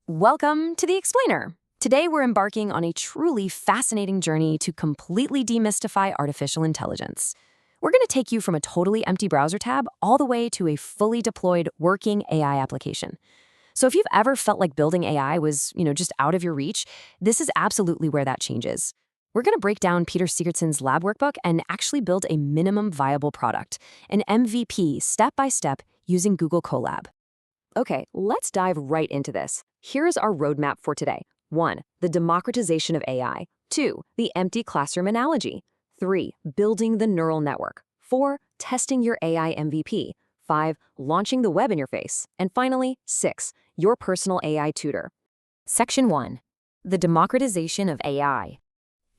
Welcome to The Explainer. Today we're embarking on a truly fascinating journey to completely demystify artificial intelligence. We're going to take you from a totally empty browser tab all the way to a fully deployed working AI application. So if you've ever felt like building AI was, just out of your reach, this is absolutely where that changes. We're going to break down Peter Sigurdson's lab workbook and actually build a minimum viable product, an MVP, step by step, using Google Colab. Okay, let's dive right into this. Here's our roadmap for today. 1. The democratization of AI. 2. The empty classroom analogy. 3. Building the neural network. 4. Testing your AI MVP. 5. Launching the web interface. And finally, 6. Your personal AI tutor. Section 1. The democratization of AI.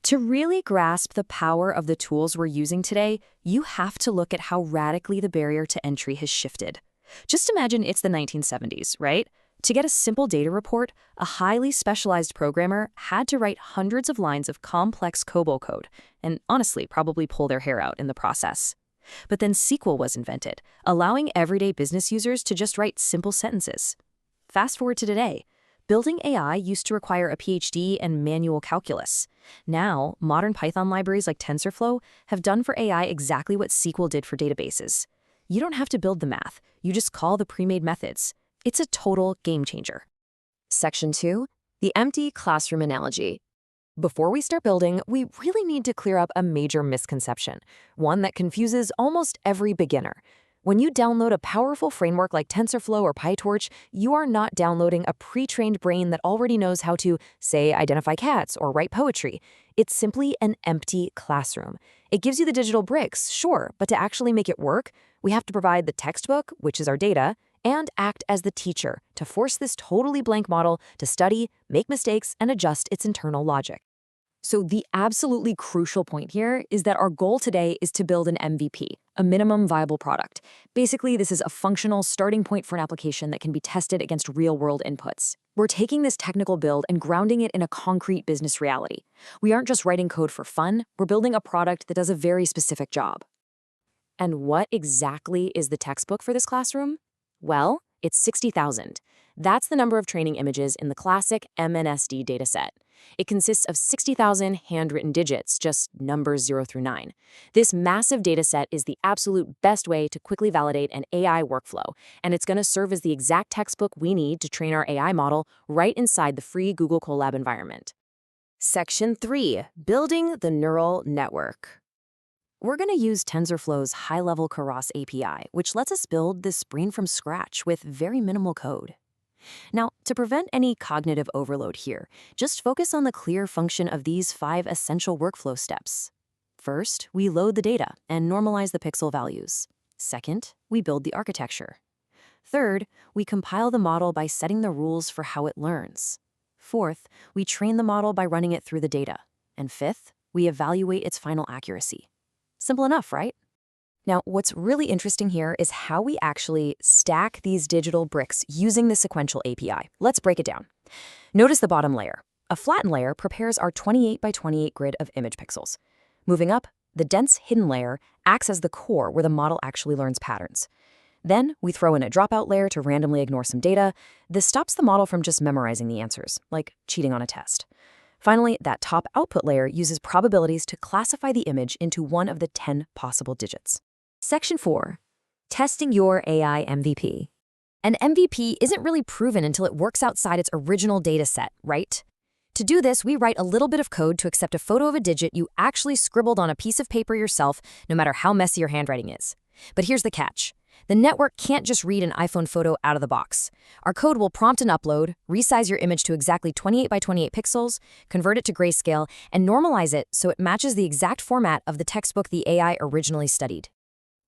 To really grasp the power of the tools we're using today, you have to look at how radically the barrier to entry has shifted. Just imagine it's the 1970s, right? To get a simple data report, a highly specialized programmer had to write hundreds of lines of complex COBOL code, and honestly, probably pull their hair out in the process. But then SQL was invented, allowing everyday business users to just write simple sentences. Fast forward to today. Building AI used to require a PhD and manual calculus. Now, modern Python libraries like TensorFlow have done for AI exactly what SQL did for databases. You don't have to build the math, you just call the pre-made methods. It's a total game changer. Section 2. The empty classroom analogy. Before we start building, we really need to clear up a major misconception, one that confuses almost every beginner. When you download a powerful framework like TensorFlow or PyTorch, you are not downloading a pre-trained brain that already knows how to, say, identify cats or write poetry. It's simply an empty classroom. It gives you the digital bricks, sure, but to actually make it work, we have to provide the textbook, which is our data, and act as the teacher to force this totally blank model to study, make mistakes, and adjust its internal logic. So the absolutely crucial point here is that our goal today is to build an MVP, a minimum viable product. Basically, this is a functional starting point for an application that can be tested against real-world inputs. We're taking this technical build and grounding it in a concrete business reality. We aren't just writing code for fun, we're building a product that does a very specific job. And what exactly is the textbook for this classroom? Well, it's 60,000. That's the number of training images in the classic MNIST dataset. It consists of 60,000 handwritten digits, just numbers 0 through 9. This massive dataset is the absolute best way to quickly validate an AI workflow, and it's going to serve as the exact textbook we need to train our AI model right inside the free Google Colab environment. Section 3. Building the neural network. We're going to use TensorFlow's high-level Keras API, which lets us build this brain from scratch with very minimal code. Now, to prevent any cognitive overload here, just focus on the clear function of these 5 essential workflow steps. First, we load the data and normalize the pixel values. Second, we build the architecture. Third, we compile the model by setting the rules for how it learns. Fourth, we train the model by running it through the data. And fifth, we evaluate its final accuracy. Simple enough, right? Now, what's really interesting here is how we actually stack these digital bricks using the Sequential API. Let's break it down. Notice the bottom layer. A flatten layer prepares our 28 by 28 grid of image pixels. Moving up, the dense hidden layer acts as the core where the model actually learns patterns. Then we throw in a dropout layer to randomly ignore some data. This stops the model from just memorizing the answers, like cheating on a test. Finally, that top output layer uses probabilities to classify the image into one of the 10 possible digits. Section 4. Testing your AI MVP. An MVP isn't really proven until it works outside its original data set, right? To do this, we write a little bit of code to accept a photo of a digit you actually scribbled on a piece of paper yourself, no matter how messy your handwriting is. But here's the catch. The network can't just read an iPhone photo out of the box. Our code will prompt an upload, resize your image to exactly 28 by 28 pixels, convert it to grayscale, and normalize it so it matches the exact format of the textbook the AI originally studied.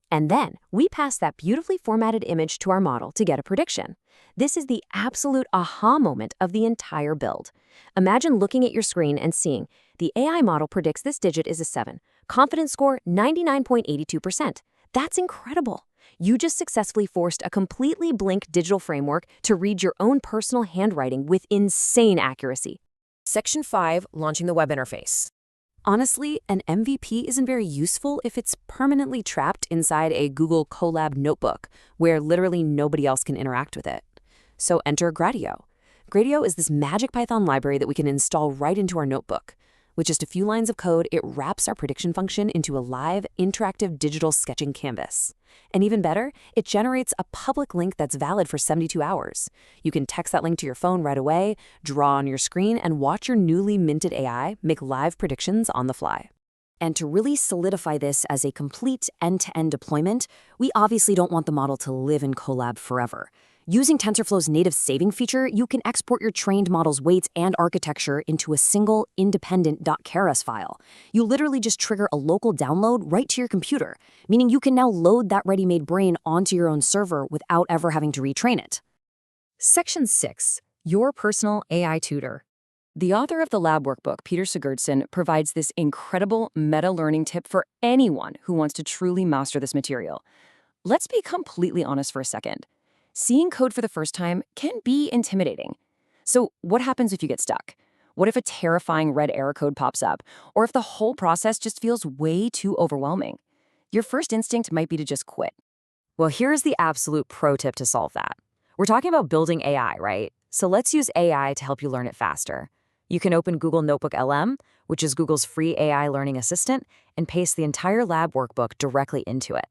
And then we pass that beautifully formatted image to our model to get a prediction. This is the absolute aha moment of the entire build. Imagine looking at your screen and seeing the AI model predicts this digit is a 7. Confidence score 99.82%. That's incredible. You just successfully forced a completely blank digital framework to read your own personal handwriting with insane accuracy. Section 5. Launching the web interface. Honestly, an MVP isn't very useful if it's permanently trapped inside a Google Colab notebook where literally nobody else can interact with it. So enter Gradio. Gradio is this magic Python library that we can install right into our notebook. With just a few lines of code, it wraps our prediction function into a live, interactive digital sketching canvas. And even better, it generates a public link that's valid for 72 hours. You can text that link to your phone right away, draw on your screen, and watch your newly minted AI make live predictions on the fly. And to really solidify this as a complete end-to-end deployment, we obviously don't want the model to live in Colab forever. Using TensorFlow's native saving feature, you can export your trained model's weights and architecture into a single independent .keras file. You literally just trigger a local download right to your computer, meaning you can now load that ready-made brain onto your own server without ever having to retrain it. Section 6. Your Personal AI Tutor. The author of the lab workbook, Peter Sigurdsson, provides this incredible meta-learning tip for anyone who wants to truly master this material. Let's be completely honest for a second. Seeing code for the first time can be intimidating. So what happens if you get stuck? What if a terrifying red error code pops up? Or if the whole process just feels way too overwhelming? Your first instinct might be to just quit. Well, here's the absolute pro tip to solve that. We're talking about building AI, right? So let's use AI to help you learn it faster. You can open Google Notebook LM, which is Google's free AI learning assistant, and paste the entire lab workbook directly into it.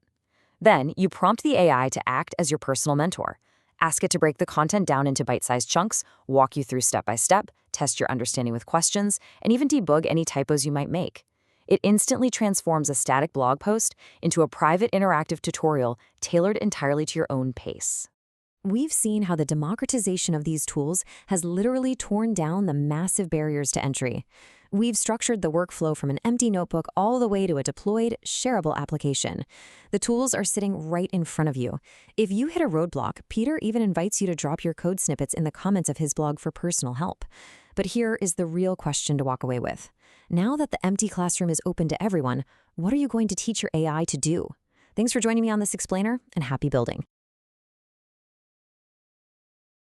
Then, you prompt the AI to act as your personal mentor. Ask it to break the content down into bite-sized chunks, walk you through step-by-step, test your understanding with questions, and even debug any typos you might make. It instantly transforms a static blog post into a private interactive tutorial tailored entirely to your own pace. We've seen how the democratization of these tools has literally torn down the massive barriers to entry. We've structured the workflow from an empty notebook all the way to a deployed, shareable application. The tools are sitting right in front of you. If you hit a roadblock, Peter even invites you to drop your code snippets in the comments of his blog for personal help. But here is the real question to walk away with. Now that the empty classroom is open to everyone, what are you going to teach your AI to do? Thanks for joining me on this explainer, and happy building.